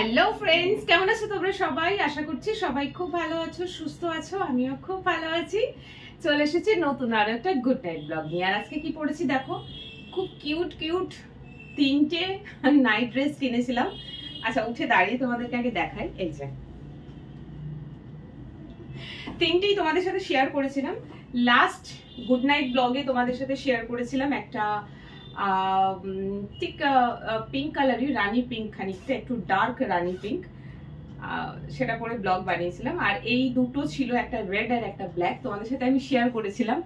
Hello friends, কেমন আছো তোমরা সবাই? আশা করছি সবাই খুব ভালো আছো, সুস্থ আছো। আমিও খুব ভালো আছি। চলে এসেছি নতুন আর একটা গুড নাইট ব্লগ নিয়ে। আর আজকে কি পরেছি দেখো, খুব কিউট কিউট তিনটে নাইট ড্রেস কিনেছিলাম। আচ্ছা, উঠে দাঁড়িয়ে তোমাদেরকে আগে দেখাই। এই যে তিনটেই তোমাদের সাথে শেয়ার করেছিলাম লাস্ট গুড নাইট ব্লগে, তোমাদের সাথে শেয়ার করেছিলাম একটা ঠিক পিঙ্ক কালারই, রানী পিঙ্ক, খানিকটা একটু ডার্ক রানী পিঙ্ক, সেটা পরে ব্লগ বানিয়েছিলাম। আর এই দুটো ছিল, একটা রেড আর একটা ব্ল্যাক, তোমাদের সাথে আমি শেয়ার করেছিলাম।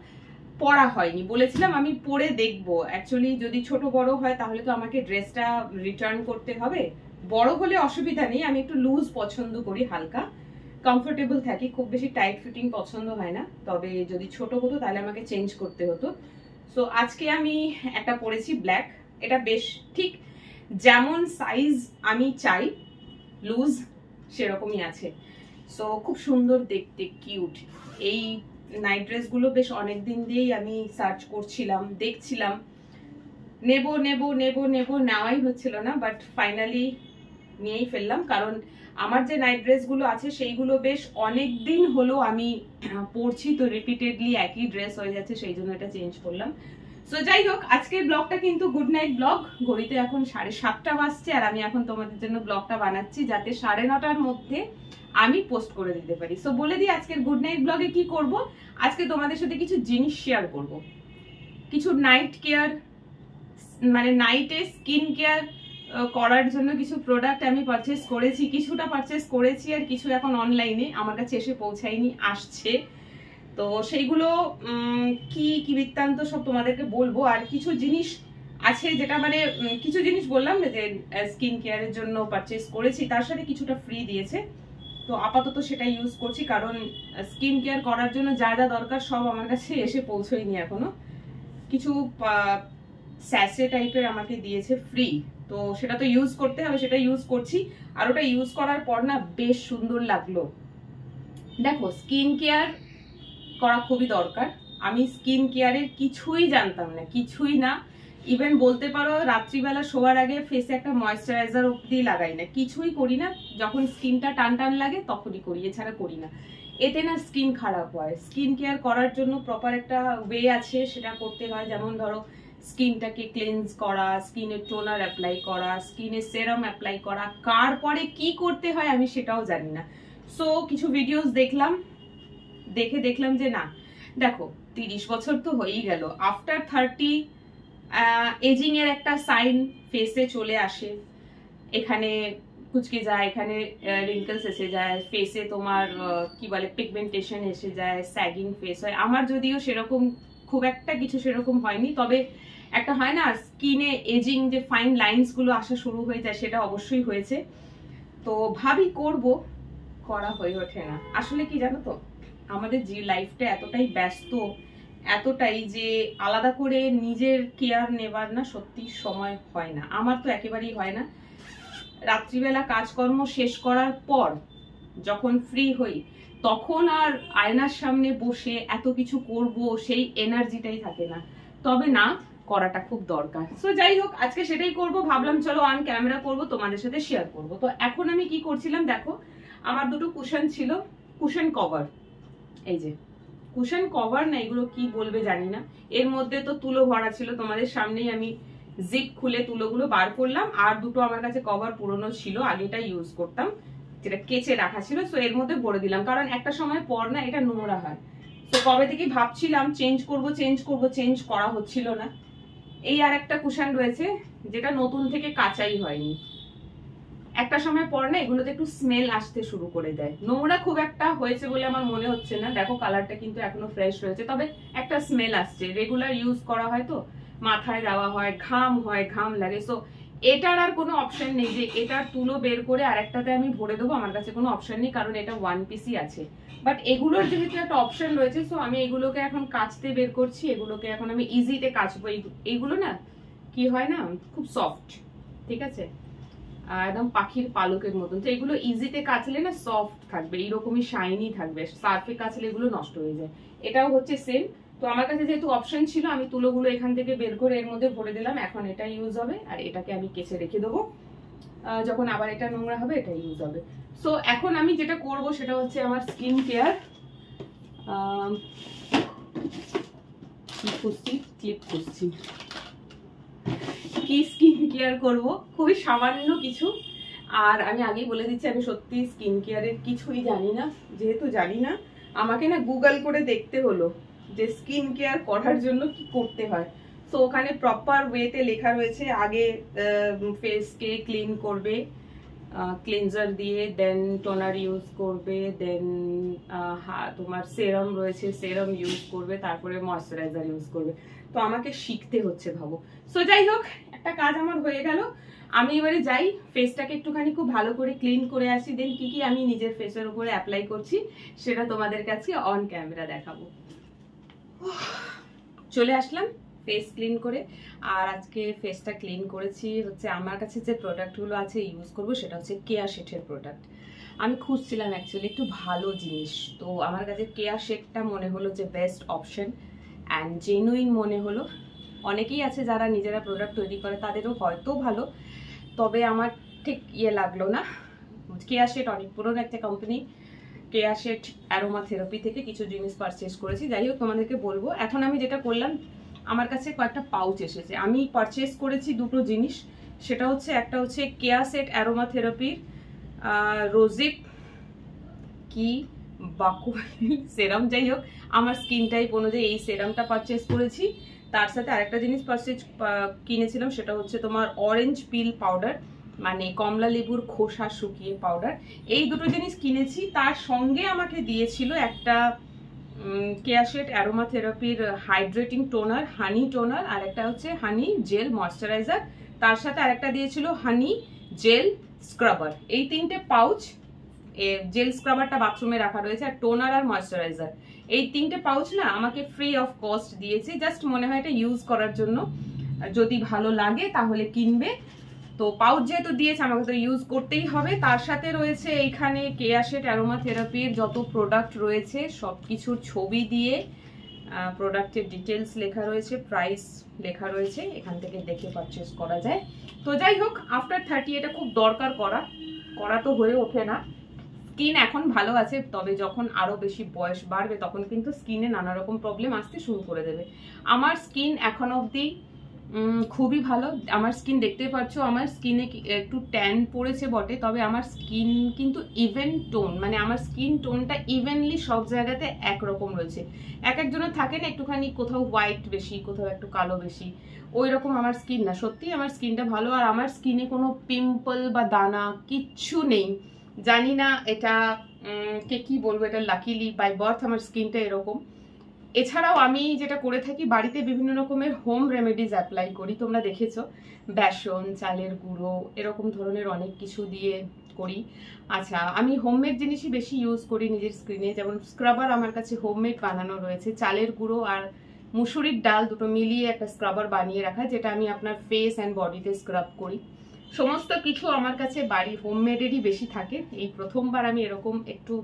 পরা হয়নি, বলেছিলাম আমি পরে দেখবো। অ্যাকচুয়ালি যদি ছোট বড় হয় তাহলে তো আমাকে ড্রেসটা রিটার্ন করতে হবে। বড় হলে অসুবিধা নেই, আমি একটু লুজ পছন্দ করি, হালকা কমফোর্টেবল থাকি, খুব বেশি টাইট ফিটিং পছন্দ হয় না। তবে যদি ছোট হতো তাহলে আমাকে চেঞ্জ করতে হতো। সো আজকে আমি একটা পরেছি ব্ল্যাক। এটা বেশ ঠিক যেমন সাইজ আমি চাই লুজ সেরকমই আছে। সো খুব সুন্দর দেখতে, কিউট। এই নাইট ড্রেসগুলো বেশ অনেকদিন দিয়েই আমি সার্চ করছিলাম, দেখছিলাম, নেব নেব নেব নেব, নেওয়াই হচ্ছিল না। বাট ফাইনালি নিয়েই ফেললাম, কারণ আমার যে নাইট ড্রেসগুলো আছে সেইগুলো বেশ অনেক দিন হলো আমি পরছি, তো রিপিটেডলি একই ড্রেস হয়ে যাচ্ছে, সেই জন্য এটা চেঞ্জ করলাম। সো যাই হোক, আজকের ব্লগটা কিন্তু গুড নাইট ব্লগ। ঘড়িতে এখন 7:30 বাজছে, আর আমি এখন তোমাদের জন্য ব্লগটা বানাচ্ছি যাতে 9:30টার মধ্যে আমি পোস্ট করে দিতে পারি। সো বলে দিই আজকের গুড নাইট ব্লগে কি করব। আজকে তোমাদের সাথে কিছু জিনিস শেয়ার করব, কিছু নাইট কেয়ার, মানে নাইটে স্কিন কেয়ার করার জন্য কিছু প্রোডাক্ট আমি পারচেস করেছি, কিছুটা পারচেস করেছি, আর কিছু এখন অনলাইনে আমার কাছে এসে পৌঁছায়নি, আসছে। তো সেইগুলো কি কি বৃত্তান্ত সব তোমাদেরকে বলবো। আর কিছু জিনিস আছে যেটা মানে কিছু জিনিস বললাম না যে স্কিন কেয়ারের জন্য পারচেস করেছি, তার সাথে কিছুটা ফ্রি দিয়েছে। তো আপাতত সেটা ইউজ করছি, কারণ স্কিন কেয়ার করার জন্য যা যা দরকার সব আমার কাছে এসে পৌঁছয়নি এখনো। কিছু স্যাশে টাইপের আমাকে দিয়েছে ফ্রি, তো সেটা তো ইউজ করতে হবে, সেটা ইউজ করছি। আর ওটা ইউজ করার পর না বেশ সুন্দর লাগলো। দেখো, স্কিন কেয়ার করা খুবই দরকার। আমি স্কিন কেয়ারের কিছুই জানতাম না, কিছুই না। ইভেন বলতে পারো রাত্রিবেলা শোয়ার আগে ফেসে একটা ময়েশ্চারাইজার অব্দি লাগাই না, কিছুই করি না। যখন স্কিনটা টান টান লাগে তখনই করি, এছাড়া করি না। এতে না স্কিন খারাপ হয়। স্কিন কেয়ার করার জন্য প্রপার একটা ওয়ে আছে, সেটা করতে হয়। যেমন ধরো স্কিনটাকে ক্লিনজ করা, স্কিনে টোনার অ্যাপ্লাই করা, স্কিনে সেরাম অ্যাপ্লাই করা, কার পরে কি করতে হয় আমি সেটাও জানি না। সো কিছু ভিডিওস দেখলাম, দেখলাম যে না, দেখো 30 বছর তো হয়েই গেল, আফটার 30 এজিং এর একটা সাইন ফেসে চলে আসে। এখানে কুচকে যায়, এখানে রিঙ্কলস এসে যায়, ফেসে তোমার কি বলে পিগমেন্টেশন এসে যায়, স্যাগিং ফেস হয়। আমার যদিও সেরকম খুব একটা কিছু সেরকম হয়নি, তবে একটা হয় না স্কিনে এজিং, যে ফাইন লাইনস গুলো আসা শুরু হয়ে যায়, সেটা অবশ্যই হয়েছে। তো ভাবি করব, করা হয়ে ওঠে না। আসলে কি জানো তো, আমাদের যে লাইফটা এতটাই ব্যস্ত, এতটাই যে আলাদা করে নিজের কেয়ার নেবার না সত্যি সময় হয় না। আমার তো একেবারেই হয় না। রাত্রিবেলা কাজকর্ম শেষ করার পর যখন ফ্রি হই, তখন আর আয়নার সামনে বসে এত কিছু করব সেই এনার্জিটাই থাকে না। তবে না, করাটা খুব দরকার। সো যাই হোক, আজকে সেটাই করব। ভাবলাম চলো অন ক্যামেরা করব, তোমাদের সাথে শেয়ার করব। তো এখন আমি কি করছিলাম দেখো, আমার দুটো কুশন ছিল, কুশন কভার। এই যে কুশন কভার না, এগুলো কি বলবে জানি না। এর মধ্যে তো তুলো ভরা ছিল, তোমাদের সামনেই আমি জিপ খুলে তুলোগুলো বার করলাম। আর দুটো আমার কাছে কভার পুরনো ছিল, আগেটা ইউজ করতাম, যেটা কেচে রাখা ছিল। সো এর মধ্যে ভরে দিলাম, কারণ একটা সময় পর না এটা নোংরা হয়। তো কবে থেকে ভাবছিলাম চেঞ্জ করব, চেঞ্জ করা হচ্ছিল না। এই আর একটা কুশন রয়েছে, যেটা নতুন থেকে কাঁচাই হয়নি। একটা সময় পর না এগুলোতে একটু স্মেল আসতে শুরু করে দেয়। নোংরা খুব একটা হয়েছে বলে আমার মনে হচ্ছে না, দেখো কালারটা কিন্তু এখনো ফ্রেশ রয়েছে, তবে একটা স্মেল আসছে। রেগুলার ইউজ করা হয় তো, মাথায় দেওয়া হয়, ঘাম লাগে। সো এটার আর কোনো অপশন নেই যে এটার তুলো বের করে আরেকটাতে আমি ভরে দেবো, আমার কাছে কোনো অপশন নেই, কারণ এটা ওয়ান পিসই আছে। বাট এগুলোর যেহেতু একটা অপশন রয়েছে, সো আমি এগুলোকে এখন কাচতে বের করছি। এগুলোকে এখন আমি ইজিতে কাচবো। এইগুলো না কি হয় না, খুব সফট, ঠিক আছে, একদম পাখির পালকের মতন। তো এগুলো ইজিতে কাচলে না সফট থাকবে, এইরকমই শাইনি থাকবে। সার্ফে কাচলে এগুলো নষ্ট হয়ে যায়। এটাও হচ্ছে সেম। তো আমার কাছে যেহেতু অপশন ছিল, আমি তুলোগুলো এখান থেকে বের করে এর মধ্যে ভরে দিলাম। এখন এটা ইউজ হবে, আর এটাকে আমি কেচে রেখে দেবো। যখন আবার এটা নোংরা হবে এটা ইউজ হবে। সো এখন আমি যেটা করব সেটা হচ্ছে আমার স্কিন কেয়ার, ক্লিপ খুঁজছি, কি স্কিন কেয়ার করবো, খুবই সামান্য কিছু। আর আমি আগেই বলে দিচ্ছি আমি সত্যি স্কিন কেয়ারের কিছুই জানি না। যেহেতু জানি না, আমাকে না গুগল করে দেখতে হলো যে স্কিন কেয়ার করার জন্য কি করতে হয়। তো ওখানে প্রপার ওয়েতে লেখা রয়েছে, আগে ফেসকে ক্লিন করবে ক্লিনজার দিয়ে, দেন টোনার ইউজ করবে, দেন তোমার সেরাম রয়েছে সেরাম ইউজ করবে, তারপরে ময়শ্চারাইজার ইউজ করবে। তো আমাকে শিখতে হচ্ছে ভাবো। সো যাই হোক, একটা কাজ আমার হয়ে গেল। আমি এবারে যাই ফেসটাকে একটুখানি খুব ভালো করে ক্লিন করে আসি, দেন কি কি আমি নিজের ফেসের উপরে অ্যাপ্লাই করছি সেটা তোমাদের কাছে অন ক্যামেরা দেখাবো। চলে আসলাম ফেস ক্লিন করে। আর আজকে ফেসটা ক্লিন করেছি হচ্ছে আমার কাছে যে প্রোডাক্টগুলো আছে ইউজ করব সেটা হচ্ছে কেয়া শেটের প্রোডাক্ট। আমি খুঁজছিলাম অ্যাকচুয়ালি একটু ভালো জিনিস, তো আমার কাছে কেয়া শেটটা মনে হলো যে বেস্ট অপশন অ্যান্ড জেনুইন মনে হলো। অনেকেই আছে যারা নিজেরা প্রোডাক্ট তৈরি করে, তাদেরও হয়তো ভালো, তবে আমার ঠিক লাগলো না। কেয়া শেট অনেক পুরনো একটা কোম্পানি, কেয়া শেট অ্যারোমা থেরাপি থেকে কিছু জিনিস পারচেস করেছি। যাই হোক, তোমাদেরকে বলবো এখন আমি যেটা করলাম, আমার কাছে কয়েকটা পাউচ এসেছে। আমি পারচেস করেছি দুটো জিনিস, সেটা হচ্ছে একটা হচ্ছে কেয়া শেট অ্যারোমা থেরাপির রোজিপ কি বাকু সেরাম। যাই হোক, আমার স্কিন টাইপ অনুযায়ী এই সেরামটা পারচেস করেছি। তার সাথে আরেকটা জিনিস কিনেছিলাম, সেটা হচ্ছে তোমার অরেঞ্জ পিল পাউডার, মানে কমলা লেবুর খোসা শুকিয়ে পাউডার। এই দুটো জিনিস কিনেছি। তার সঙ্গে আমাকে দিয়েছিল একটা কেয়া শেট অ্যারোমা থেরাপির হাইড্রেটিং টোনার, হানি টোনার, আর একটা হচ্ছে হানি জেল ময়শ্চারাইজার। তার সাথে আরেকটা দিয়েছিল হানি জেল স্ক্রাবার। এই তিনটে পাউচ, জেল স্ক্রাবারটা বাথরুমে রাখা রয়েছে, আর টোনার আর ময়শ্চারাইজার, এই তিনটে পাউচ না আমাকে ফ্রি অফ কস্ট দিয়েছে। জাস্ট মনে হয় এটা ইউজ করার জন্য, যদি ভালো লাগে তাহলে কিনবে। তো পাউচ যেহেতু দিয়েছে আমাকে তো ইউজ করতেই হবে। তার সাথে রয়েছে এইখানে কেয়া শেট অ্যারোমা থেরাপির যত প্রোডাক্ট রয়েছে সব কিছুর ছবি দিয়ে প্রোডাক্টের ডিটেলস লেখা রয়েছে, প্রাইস লেখা রয়েছে, এখান থেকে দেখে পারচেস করা যায়। তো যাই হোক, আফটার 30 এটা খুব দরকার করা তো হয়ে ওঠে না। স্কিন এখন ভালো আছে, তবে যখন আরো বেশি বয়স বাড়বে তখন কিন্তু স্কিনে নানা রকম প্রবলেম আসতে শুরু করে দেবে। আমার স্কিন এখন অবধি খুবই ভালো। আমার স্কিন দেখতে পাচ্ছ, আমার স্কিনে একটু ট্যান পড়েছে বটে, তবে আমার স্কিন কিন্তু ইভেন টোন, মানে আমার স্কিন টোনটা ইভেনলি সব জায়গাতে একরকম রয়েছে। এক একজনের থাকে না একটুখানি কোথাও হোয়াইট বেশি, কোথাও একটু কালো বেশি, ওই রকম আমার স্কিন না। সত্যি আমার স্কিনটা ভালো, আর আমার স্কিনে কোনো পিম্পল বা দানা কিচ্ছু নেই। জানি না এটা কে কি বলবো, এটা লাকিলি বাই বার্থ আমার স্কিনটা এরকম। এছাড়াও আমি যেটা করে থাকি, বাড়িতে বিভিন্ন রকমের হোম রেমেডিজ অ্যাপ্লাই করি, তোমরা দেখেছো, বেসন, চালের গুঁড়ো, এরকম ধরনের অনেক কিছু দিয়ে করি। আচ্ছা, আমি হোমমেড জিনিসই বেশি ইউজ করি নিজের স্কিনে। যেমন স্ক্রাবার আমার কাছে হোমমেড বানানো রয়েছে, চালের গুঁড়ো আর মুসুরির ডাল দুটো মিলিয়ে একটা স্ক্রাবার বানিয়ে রাখা, যেটা আমি আপনার ফেস অ্যান্ড বডিতে স্ক্রাব করি। সমস্ত কিছু আমার কাছে বাড়ি হোমমেডেরই বেশি থাকে। এই প্রথমবার আমি এরকম একটু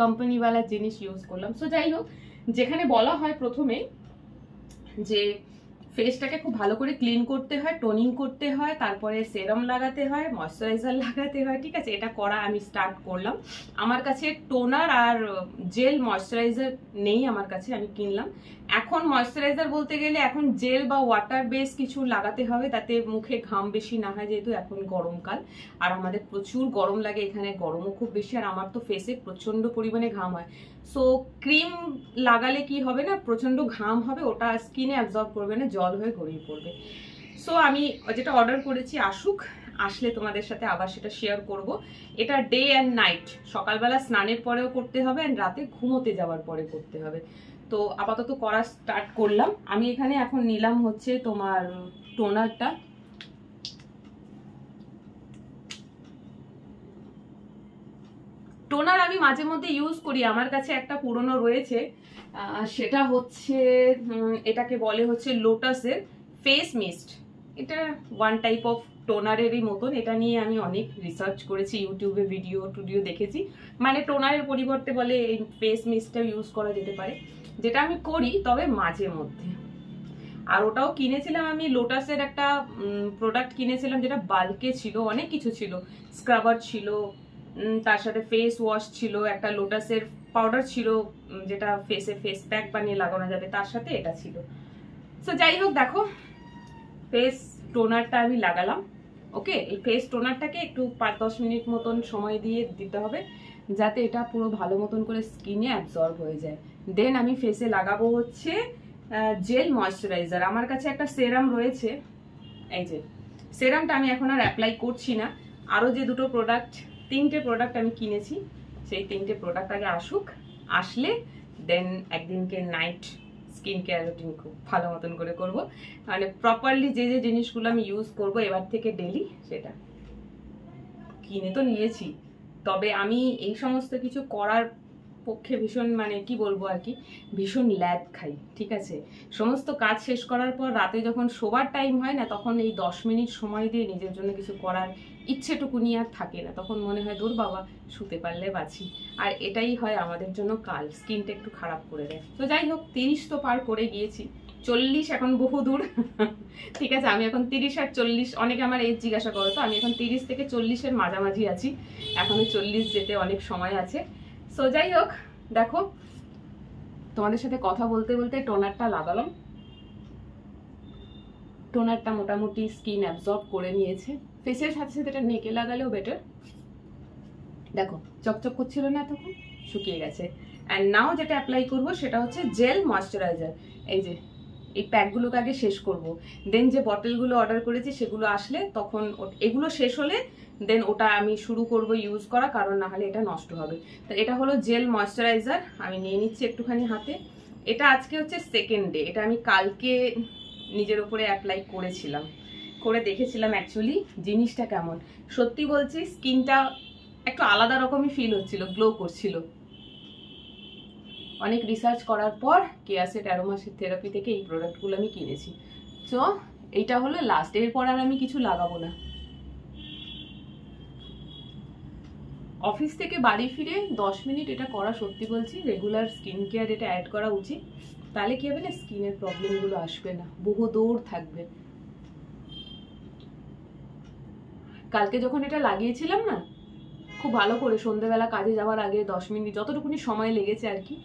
কোম্পানিওয়ালা জিনিস ইউজ করলাম। সো যাই হোক, যেখানে বলা হয় প্রথমে যে ফেসটাকে খুব ভালো করে ক্লিন করতে হয়, টোনিং করতে হয়, তারপরে সেরাম লাগাতে হয়, ময়শ্চারাইজার লাগাতে হয়, ঠিক আছে, এটা করা আমি স্টার্ট করলাম। আমার কাছে টোনার আর জেল ময়শ্চারাইজার নেই আমার কাছে, আমি কিনলাম। এখন ময়শ্চারাইজার বলতে গেলে এখন জেল বা ওয়াটার বেস কিছু লাগাতে হবে, তাতে মুখে ঘাম বেশি না হয়, যেহেতু এখন গরমকাল আর আমাদের প্রচুর গরম লাগে, এখানে গরমও খুব বেশি, আর আমার তো ফেসে প্রচন্ড পরিমাণে ঘাম হয়। সো ক্রিম লাগালে কি হবে না, প্রচন্ড ঘাম হবে, ওটা স্কিনে অ্যাবজর্ব করবে না, জল হয়ে গড়িয়ে পড়বে। সো আমি যেটা অর্ডার করেছি আসুক, আসলে তোমাদের সাথে আবার সেটা শেয়ার করব। এটা ডে অ্যান্ড নাইট, সকালবেলা স্নানের পরেও করতে হবে, অ্যান্ড রাতে ঘুমোতে যাওয়ার পরে করতে হবে। তো আপাতত করা স্টার্ট করলাম। আমি এখানে এখন নিলাম হচ্ছে তোমার টোনারটা, টোনার আমি মাঝে মধ্যে ইউজ করি, আমার কাছে একটা পুরনো রয়েছে, সেটা হচ্ছে এটাকে বলে হচ্ছে লোটাসের ফেস মিস্ট। এটা ওয়ান টাইপ অফ টোনারেরই মতন। এটা নিয়ে আমি অনেক রিসার্চ করেছি, ইউটিউবে ভিডিও দেখেছি, মানে টোনারের পরিবর্তে বলে এই ফেস মিস্টটা ইউজ করা যেতে পারে, যেটা আমি করি তবে মাঝে মধ্যে। আর ওটাও কিনেছিলাম আমি লোটাসের একটা প্রোডাক্ট কিনেছিলাম, যেটা বাল্কে ছিল, অনেক কিছু ছিল, স্ক্রাবার ছিল, তার সাথে ফেস ওয়াশ ছিল, একটা লোটাসের পাউডার ছিল যেটা ফেসে ফেস প্যাক বানিয়ে লাগানো যাবে, তার সাথে এটা ছিল। সো যাই হোক, দেখো ফেস টোনারটা আমি লাগালাম। ওকে, এই ফেস টোনারটাকে একটু 5-10 মিনিট মতন সময় দিয়ে দিতে হবে, যাতে এটা পুরো ভালো মতন করে স্কিনে অ্যাবজর্ব হয়ে যায়। দেন আমি ফেসে লাগাবো হচ্ছে জেল ময়শ্চারাইজার। আমার কাছে একটা সেরাম রয়েছে, এই যে সেরামটা আমি এখন আর অ্যাপ্লাই করছি না। আরও যে দুটো প্রোডাক্ট, 3টে প্রোডাক্ট আমি কিনেছি, সেই 3টে প্রোডাক্ট আগে আসুক, আসলে দেন একদিনকে নাইট স্কিন কেয়ার রুটিন খুব ভালো মতন করে করব। মানে প্রপারলি যে যে জিনিসগুলো আমি ইউজ করব এবার থেকে ডেলি, সেটা কিনে তো নিয়েছি, তবে আমি এই সমস্ত কিছু করার পক্ষে ভীষণ, মানে কি বলবো আর কি, ভীষণ ল্যাদ খাই। ঠিক আছে, সমস্ত কাজ শেষ করার পর রাতে যখন শোবার টাইম হয় না, তখন এই 10 মিনিট সময় দিয়ে নিজের জন্য কিছু করার ইচ্ছেটুকুনি আর থাকে না। তখন মনে হয় দূর বাবা, শুতে পারলে বাঁচি। আর এটাই হয় আমাদের জন্য কাল, স্কিনটা একটু খারাপ করে দেয়। তো যাই হোক, 30 তো পার করে গিয়েছি, 40 এখন বহু দূর। ঠিক আছে, আমি এখন 30 আর 40, অনেকে আমার এজ জিজ্ঞাসা করো, তো আমি এখন 30 থেকে 40-এর মাঝামাঝি আছি, এখনো 40 যেতে অনেক সময় আছে। সো যাই হোক, দেখো তোমাদের সাথে কথা বলতে বলতে টোনারটা লাগালাম। টোনারটা মোটামুটি স্কিন অ্যাবজর্ব করে নিয়েছে। ফেসের সাথে সাথে এটা নেকে লাগালেও বেটার। দেখো চকচক করছিল না, তখন শুকিয়ে গেছে। অ্যান্ড নাও যেটা অ্যাপ্লাই করবো সেটা হচ্ছে জেল ময়শ্চারাইজার। এই যে এই প্যাকগুলোকে আগে শেষ করব, দেন যে বটলগুলো অর্ডার করেছি সেগুলো আসলে, তখন এগুলো শেষ হলে দেন ওটা আমি শুরু করব ইউজ করা, কারণ না হলে এটা নষ্ট হবে। তো এটা হলো জেল ময়শ্চারাইজার, আমি নিয়ে নিচ্ছি একটুখানি হাতে। এটা আজকে হচ্ছে সেকেন্ড ডে, এটা আমি কালকে নিজের উপরে অ্যাপ্লাই করেছিলাম, করে দেখেছিলাম অ্যাকচুয়ালি জিনিসটা কেমন। সত্যি বলছি, স্কিনটা একটু আলাদা রকমই ফিল হচ্ছিল, গ্লো করছিল। অনেক রিসার্চ করার পর কেয়াসেট অ্যারোমা থেরাপি থেকে এই প্রোডাক্টগুলো আমি কিনেছি। সো এইটা হলো লাস্ট, এরপর আর আমি কিছু লাগাবো না। অফিস থেকে বাড়ি ফিরে 10 মিনিট এটা করা, সত্যি বলছি রেগুলার স্কিন কেয়ার এটা অ্যাড করা উচিত। তাহলে কি হবে না, স্কিনের প্রবলেমগুলো আসবে না, বহু দূর থাকবে। কালকে যখন এটা লাগিয়েছিলাম না, খুব ভালো করে সন্ধ্যেবেলা কাজে যাওয়ার আগে 10 মিনিট যতটুকুনি সময় লেগেছে আর কি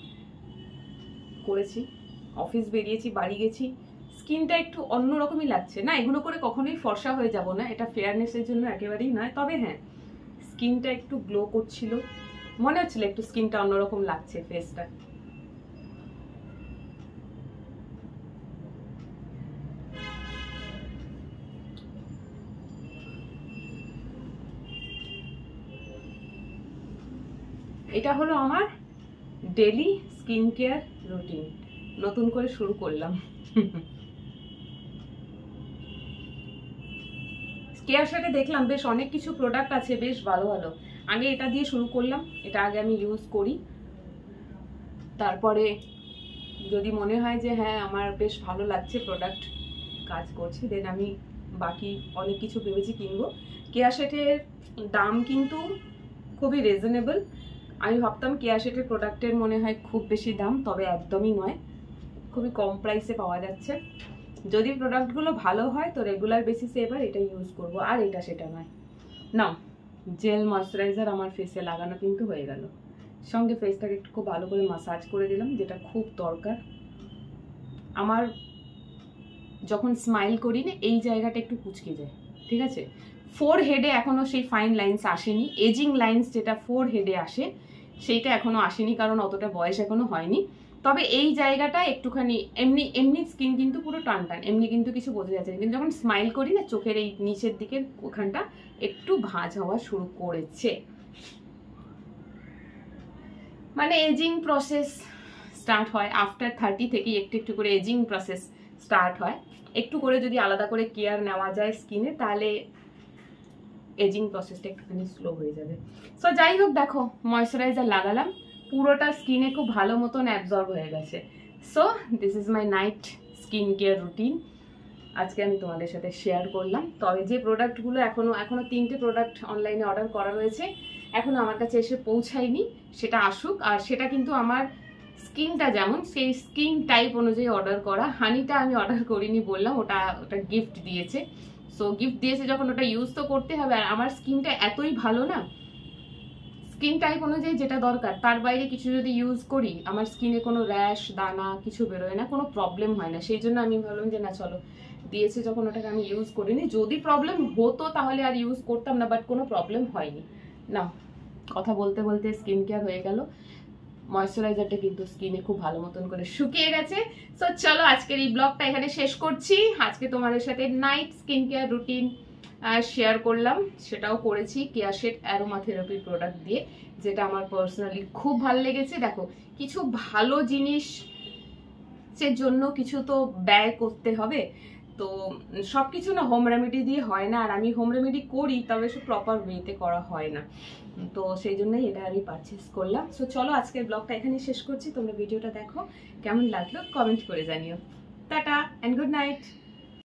করেছি। অফিস বেরিয়েছি, বাড়ি গেছি, স্কিনটা একটু অন্যরকমই লাগছে না। এগুলো করে কখনোই ফর্সা হয়ে যাব না, এটা ফেয়ারনেসের জন্য একেবারেই নয়। তবে হ্যাঁ, স্কিনটা একটু গ্লো করছিল, মনে হচ্ছিল একটু স্কিনটা অন্যরকম লাগছে, ফেসটা। এটা হলো আমার ডেলি স্কিন কেয়ার রুটিন, নতুন করে শুরু করলাম। কেয়ার সাথে দেখলাম বেশ অনেক কিছু প্রোডাক্ট আছে, বেশ ভালো ভালো। আগে এটা দিয়ে শুরু করলাম, এটা আগে আমি ইউজ করি, তারপরে যদি মনে হয় যে হ্যাঁ আমার বেশ ভালো লাগছে, প্রোডাক্ট কাজ করছে, দেন আমি বাকি অনেক কিছু ভেবেছি কিনবো। কেয়ার সেটের দাম কিন্তু খুবই রিজনেবল। আমি ভাবতাম কেয়ার সেটের প্রোডাক্টের মনে হয় খুব বেশি দাম, তবে একদমই নয়, খুবই কম প্রাইসে পাওয়া যাচ্ছে। যদি প্রোডাক্টগুলো ভালো হয় তো রেগুলার বেসিসে এবার এটা ইউজ করব, আর এটা সেটা নয়। না, জেল ময়শ্চারাইজার আমার ফেসে লাগানো কিন্তু হয়ে গেল, সঙ্গে ফেসটাকে একটু খুব ভালো করে মাসাজ করে দিলাম, যেটা খুব দরকার। আমার যখন স্মাইল করি না, এই জায়গাটা একটু কুচকে যায়, ঠিক আছে। ফোর হেডে এখনো সেই ফাইন লাইন্স আসেনি, এজিং লাইন্স যেটা ফোর হেডে আসে সেইটা এখনো আসেনি, কারণ অতটা বয়স এখনো হয়নি। তবে এই জায়গাটা একটুখানি এমনি এমনি স্কিন কিন্তু পুরো টান টান, এমনি কিন্তু কিছু বোঝা যাচ্ছে না, কিন্তু যখন স্মাইল করি না, চোখের এই নিচের দিকের ওখানটা একটু ভাঁজ হওয়া শুরু করেছে। মানে এজিং প্রসেস স্টার্ট হয় আফটার 30 থেকে, একটু একটু করে এজিং প্রসেস স্টার্ট হয়। একটু করে যদি আলাদা করে কেয়ার নেওয়া যায় স্কিনে, তাহলে এজিং প্রসেসটা একটুখানি স্লো হয়ে যাবে। সো যাই হোক, দেখো ময়শ্চারাইজার লাগালাম, পুরোটা স্কিনে খুব ভালো মতন অ্যাবজর্ব হয়ে গেছে। So this is my night skin care routine, আজকে আমি তোমাদের সাথে শেয়ার করলাম। তবে যে প্রোডাক্টগুলো এখনো 3টে প্রোডাক্ট অনলাইনে অর্ডার করা রয়েছে, এখনো আমার কাছে এসে পৌঁছায়নি, সেটা আসুক। আর সেটা কিন্তু আমার স্কিনটা যেমন সেই স্কিন টাইপ অনুযায়ী অর্ডার করা। হানিটা আমি অর্ডার করিনি বললাম, ওটা গিফট দিয়েছে। সো গিফট দিয়েছে যখন ওটা ইউজ তো করতে হবে। আর আমার স্কিনটা এতই ভালো না, স্কিন টাইপ অনুযায়ী যেটা দরকার তার বাইরে কিছু যদি ইউজ করি আমার স্কিনে কোনো র্যাশ দানা কিছু বেরোয় না, কোনো প্রবলেম হয় না। সেই জন্য আমি ভাবলাম যে না চলো, দিয়েছে যখন ওটাকে আমি ইউজ করিনি। যদি প্রবলেম হতো তাহলে আর ইউজ করতাম না, বাট কোনো প্রবলেম হয়নি। না, কথা বলতে বলতে স্কিন কেয়ার হয়ে গেল। ময়শ্চারাইজারটা কিন্তু স্কিনে খুব ভালো মতন করে শুকিয়ে গেছে। সো চলো আজকের এই ব্লগটা এখানে শেষ করছি। আজকে তোমাদের সাথে night skin care routine share করলাম, সেটাও করেছি কেয়াশেট অ্যারোমা থেরাপি প্রোডাক্ট দিয়ে, যেটা আমার পার্সোনালি খুব ভালো লেগেছে। দেখো, কিছু ভালো জিনিসের জন্য কিছু তো ব্যয় করতে হবে, তো সবকিছু না হোম রেমেডি দিয়ে হয় না। আর আমি হোম রেমেডি করি, তবে সে প্রপার ওয়েতে করা হয় না, তো সেই জন্যই এটা আমি পারচেস করলাম। সো চলো আজকের ব্লগটা এখানে শেষ করছি। তোমরা ভিডিওটা দেখো, কেমন লাগলো কমেন্ট করে জানিও। Tata and good night.